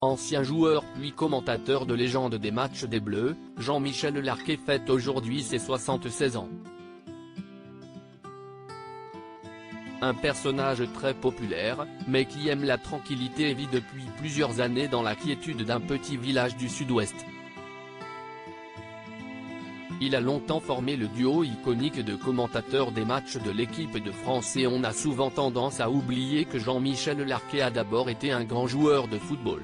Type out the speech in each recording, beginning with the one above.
Ancien joueur puis commentateur de légende des matchs des Bleus, Jean-Michel Larquet fête aujourd'hui ses 76 ans. Un personnage très populaire, mais qui aime la tranquillité et vit depuis plusieurs années dans la quiétude d'un petit village du sud-ouest. Il a longtemps formé le duo iconique de commentateurs des matchs de l'équipe de France et on a souvent tendance à oublier que Jean-Michel Larquet a d'abord été un grand joueur de football.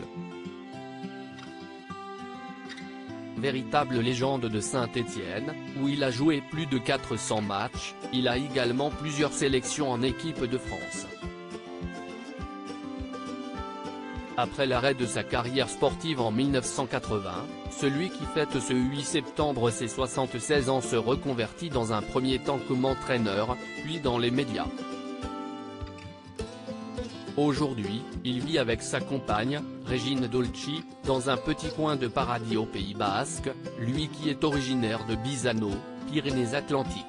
Véritable légende de Saint-Étienne, où il a joué plus de 400 matchs, il a également plusieurs sélections en équipe de France. Après l'arrêt de sa carrière sportive en 1980, celui qui fête ce 8 septembre ses 76 ans se reconvertit dans un premier temps comme entraîneur, puis dans les médias. Aujourd'hui, il vit avec sa compagne, Régine Dolci, dans un petit coin de paradis au Pays Basque, lui qui est originaire de Bizano, Pyrénées-Atlantiques.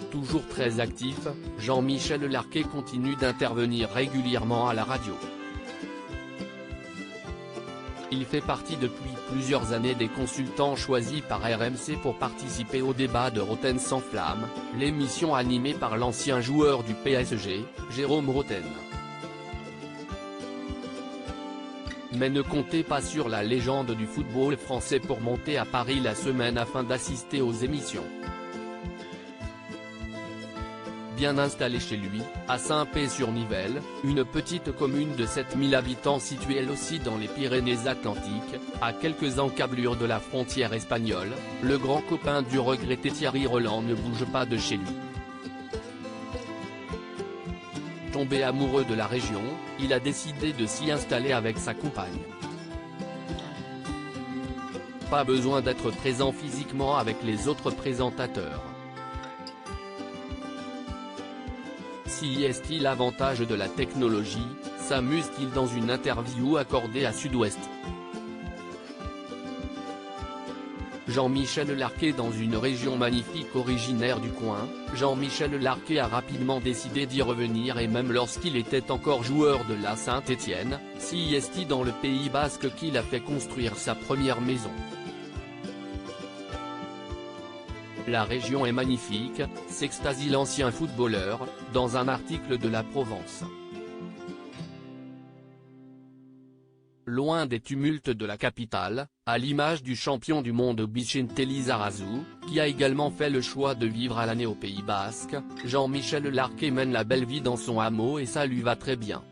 Toujours très actif, Jean-Michel Larquet continue d'intervenir régulièrement à la radio. Il fait partie depuis plusieurs années des consultants choisis par RMC pour participer au débat de Roten sans flamme, l'émission animée par l'ancien joueur du PSG, Jérôme Roten. Mais ne comptez pas sur la légende du football français pour monter à Paris la semaine afin d'assister aux émissions. Bien installé chez lui, à Saint-Pé-sur-Nivelle, une petite commune de 7000 habitants située elle aussi dans les Pyrénées-Atlantiques, à quelques encablures de la frontière espagnole, le grand copain du regretté Thierry Roland ne bouge pas de chez lui. Tombé amoureux de la région, il a décidé de s'y installer avec sa compagne. Pas besoin d'être présent physiquement avec les autres présentateurs. Si est-il l'avantage de la technologie, s'amuse-t-il dans une interview accordée à Sud-Ouest. Jean-Michel Larquet dans une région magnifique originaire du coin, Jean-Michel Larquet a rapidement décidé d'y revenir et même lorsqu'il était encore joueur de la Saint-Étienne, c'est dans le Pays Basque qu'il a fait construire sa première maison. La région est magnifique, s'extasie l'ancien footballeur, dans un article de La Provence. Loin des tumultes de la capitale, à l'image du champion du monde Bicente Lizarazu, qui a également fait le choix de vivre à l'année au Pays Basque, Jean-Michel Larquet mène la belle vie dans son hameau et ça lui va très bien.